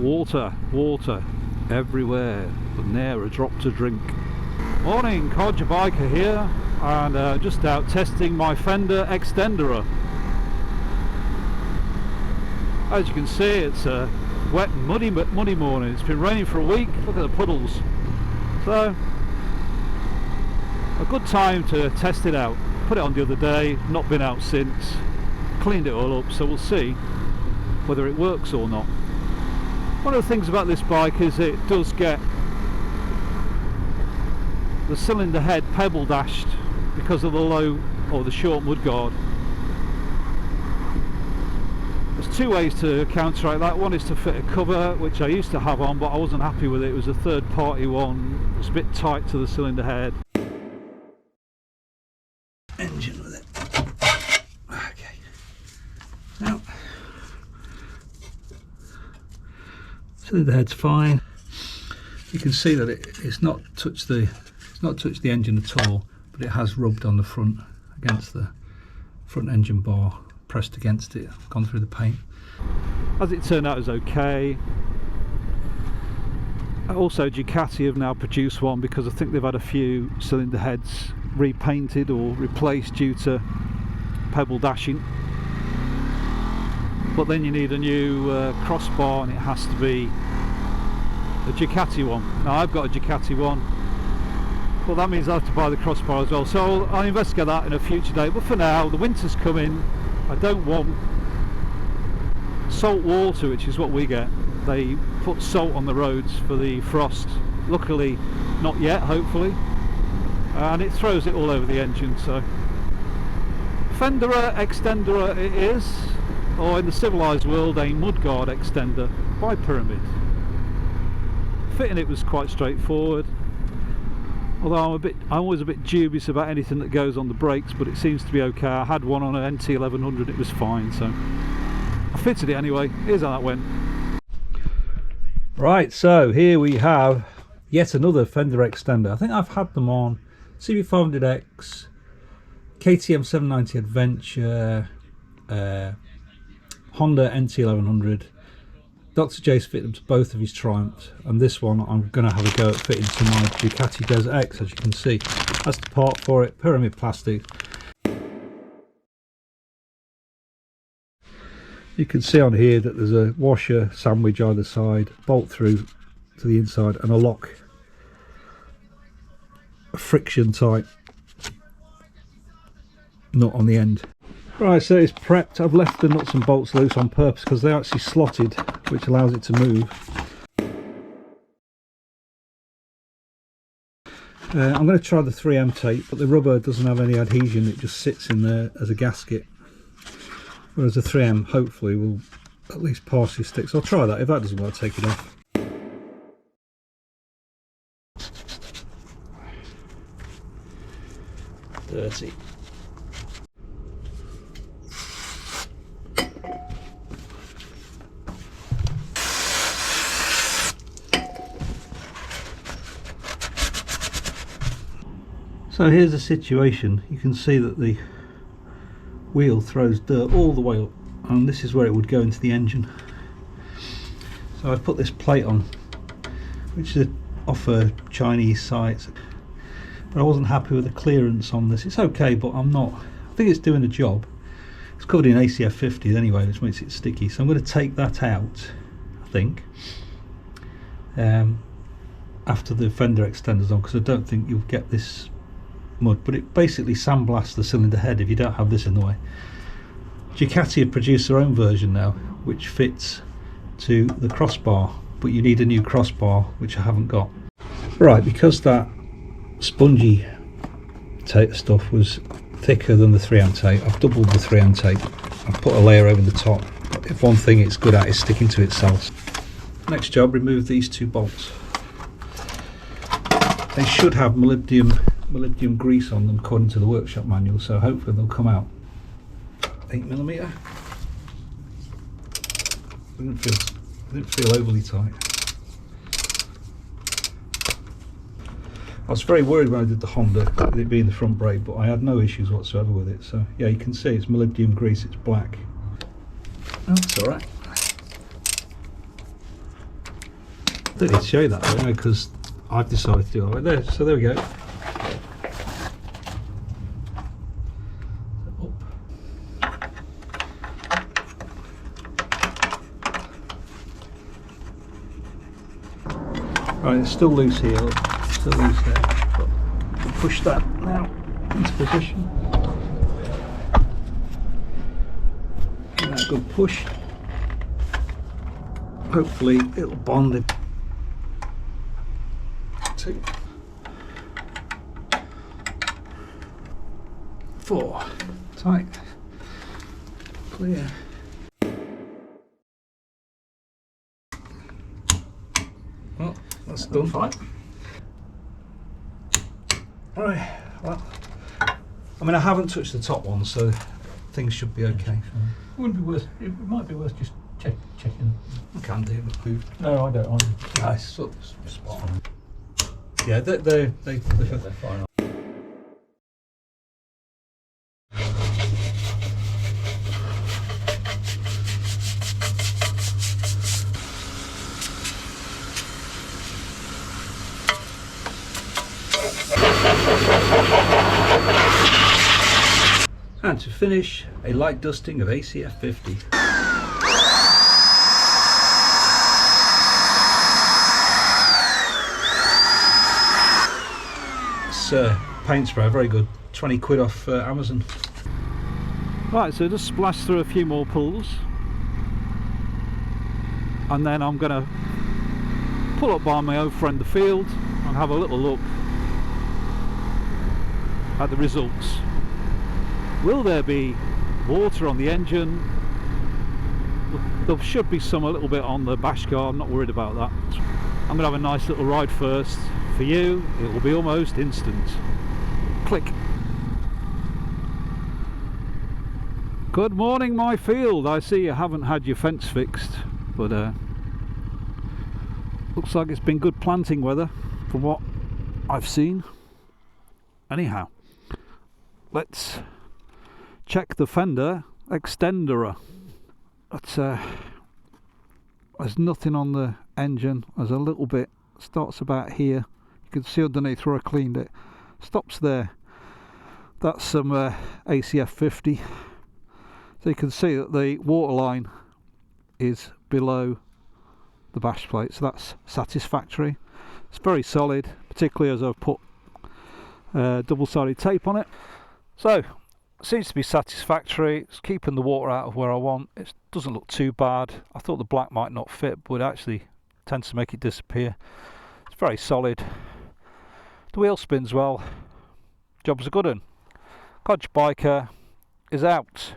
Water, water everywhere, but ne'er a drop to drink. Morning, Codger Biker here, and just out testing my Fender Extenda. As you can see, it's a wet, muddy morning. It's been raining for a week. Look at the puddles. So, a good time to test it out. Put it on the other day, not been out since. Cleaned it all up, so we'll see whether it works or not. One of the things about this bike is it does get the cylinder head pebble dashed because of the low or the short mudguard. There's two ways to counteract that. One is to fit a cover, which I used to have on, but I wasn't happy with it. It was a third party one. It's a bit tight to the cylinder head. Engine with it. Okay. Now, cylinder head's fine. You can see that it's not touched the engine at all, but it has rubbed on the front against the front engine bar, pressed against it, gone through the paint. As it turned out, it was okay. Also, Ducati have now produced one because I think they've had a few cylinder heads repainted or replaced due to pebble dashing. But then you need a new crossbar, and it has to be a Ducati one. Now I've got a Ducati one, but that means I have to buy the crossbar as well. So I'll investigate that in a future date. But for now, the winter's coming. I don't want salt water, which is what we get. They put salt on the roads for the frost. Luckily, not yet, hopefully. And it throws it all over the engine. So Fender Extenda it is, or in the civilized world, a mudguard extender by Pyramid. Fitting it was quite straightforward, although I'm always a bit dubious about anything that goes on the brakes, but it seems to be okay. I had one on an NT 1100, it was fine, so I fitted it anyway. Here's how that went. Right, so here we have yet another Fender Extenda. I think I've had them on CB500X, KTM 790 Adventure, Honda NT 1100. Dr. J's fitted them to both of his Triumphs, and this one I'm going to have a go at fitting to my Ducati desertx. As you can see, that's the part for it, Pyramid plastic. You can see on here that there's a washer sandwich either side, bolt through to the inside, and a lock, a friction type nut on the end. Right, so it's prepped. I've left the nuts and bolts loose on purpose because they're actually slotted, which allows it to move. I'm going to try the 3M tape, but the rubber doesn't have any adhesion, it just sits in there as a gasket. Whereas the 3M hopefully will at least partially stick. So I'll try that. If that doesn't work, I'll take it off. Dirty. So here's the situation. You can see that the wheel throws dirt all the way up, and this is where it would go into the engine. So I've put this plate on, which is off a Chinese site, but I wasn't happy with the clearance on this. It's okay, but I think it's doing the job. It's covered in ACF 50 anyway, which makes it sticky, so I'm going to take that out, I think, after the Fender Extender's on, because I don't think you'll get this mud, but it basically sandblasts the cylinder head if you don't have this in the way. Ducati have produced their own version now, which fits to the crossbar, but you need a new crossbar, which I haven't got. Right, because that spongy tape stuff was thicker than the 3M tape, I've doubled the 3M tape. I've put a layer over the top. If one thing it's good at is sticking to itself. Next job, remove these two bolts. They should have molybdenum grease on them according to the workshop manual, so hopefully they'll come out. 8mm. Didn't feel overly tight. I was very worried when I did the Honda, with it being the front brake, but I had no issues whatsoever with it. So yeah, you can see it's molybdenum grease, it's black. Oh, it's alright. Don't need to show you that though, because I've decided to do it right there. So there we go. Right, it's still loose here, still loose there, but we'll push that now into position. Give that a good push. Hopefully it'll bond it. 2, 4, tight, clear. Well, that's done. Fine. Right, well, I mean, I haven't touched the top one, so things should be okay. It wouldn't be worth. It might be worth just checking. I can do it. No, I don't. Nice. Spot on. Yeah, they're fine. And to finish, a light dusting of ACF 50. It's paint spray, very good. 20 quid off Amazon. Right, so just splash through a few more pulls, and then I'm going to pull up by my old friend the field and have a little look at the results. Will there be water on the engine? There should be some a little bit on the bash guard, I'm not worried about that. I'm going to have a nice little ride first. For you, it will be almost instant. Click. Good morning, my field. I see you haven't had your fence fixed, but looks like it's been good planting weather from what I've seen. Anyhow, let's check the Fender Extenda. There's nothing on the engine. There's a little bit, starts about here. You can see underneath where I cleaned it. Stops there. That's some ACF 50. So you can see that the water line is below the bash plate, so that's satisfactory. It's very solid, particularly as I've put double-sided tape on it. So seems to be satisfactory. It's keeping the water out of where I want. It doesn't look too bad. I thought the black might not fit, but it actually tends to make it disappear. It's very solid. The wheel spins well. Job's a good one. Codge Biker is out.